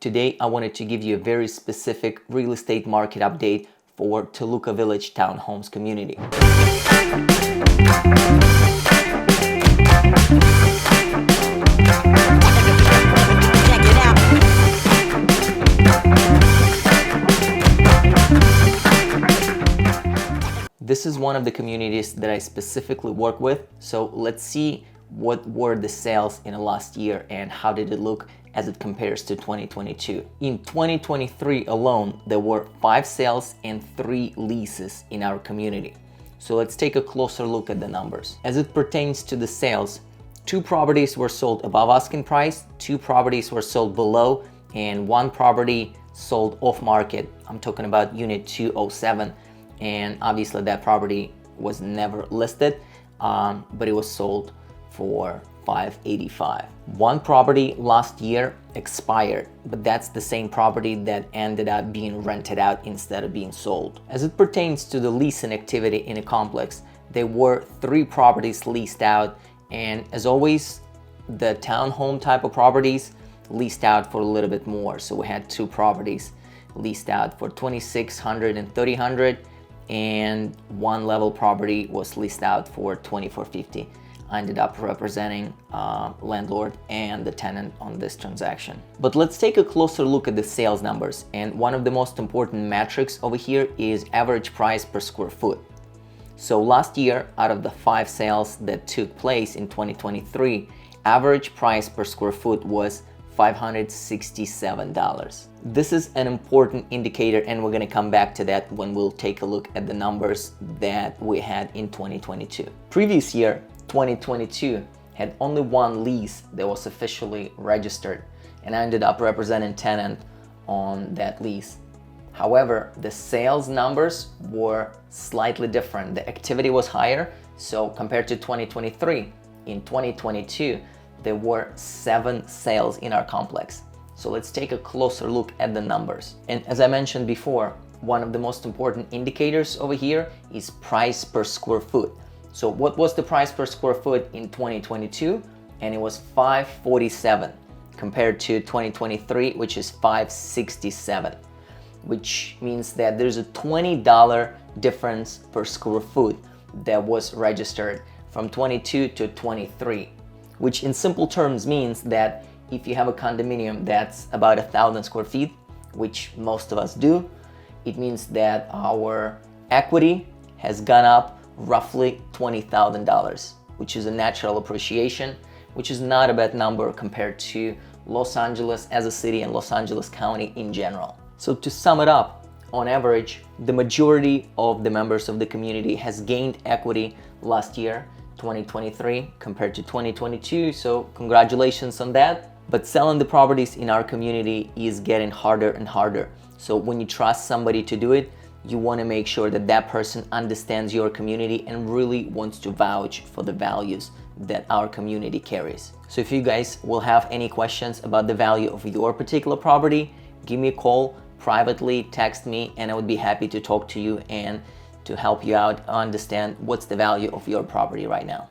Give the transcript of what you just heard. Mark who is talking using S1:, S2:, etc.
S1: Today, I wanted to give you a very specific real estate market update for Toluca Village Townhomes community. This is one of the communities that I specifically work with, so let's see what were the sales in the last year and how did it look as it compares to 2022. In 2023 alone, there were 5 sales and 3 leases in our community. So let's take a closer look at the numbers. As it pertains to the sales, 2 properties were sold above asking price, 2 properties were sold below, and 1 property sold off market. I'm talking about unit 207, and obviously that property was never listed, but it was sold for $585. 1 property last year expired, but that's the same property that ended up being rented out instead of being sold. As it pertains to the leasing activity in a complex, there were 3 properties leased out, and as always, the townhome type of properties leased out for a little bit more. So we had 2 properties leased out for $2,600 and $3,000, and 1 level property was leased out for $2,450. I ended up representing landlord and the tenant on this transaction. But let's take a closer look at the sales numbers, and one of the most important metrics over here is average price per square foot. So last year, out of the 5 sales that took place in 2023, average price per square foot was $567. This is an important indicator, and we're going to come back to that when we'll take a look at the numbers that we had in 2022. Previous year, 2022, had only 1 lease that was officially registered, and I ended up representing tenant on that lease. However, the sales numbers were slightly different. The activity was higher, so compared to 2023, in 2022, there were 7 sales in our complex. So let's take a closer look at the numbers. And as I mentioned before, one of the most important indicators over here is price per square foot. So what was the price per square foot in 2022? And it was $547 compared to 2023, which is $567, which means that there's a $20 difference per square foot that was registered from 22 to 23, which in simple terms means that if you have a condominium that's about 1,000 square feet, which most of us do, it means that our equity has gone up roughly $20,000, which is a natural appreciation, which is not a bad number compared to Los Angeles as a city and Los Angeles County in general. So to sum it up, on average, the majority of the members of the community has gained equity last year, 2023, compared to 2022, so congratulations on that. But selling the properties in our community is getting harder and harder. So when you trust somebody to do it, you want to make sure that that person understands your community and really wants to vouch for the values that our community carries. So if you guys will have any questions about the value of your particular property, give me a call, privately text me, and I would be happy to talk to you and to help you out understand what's the value of your property right now.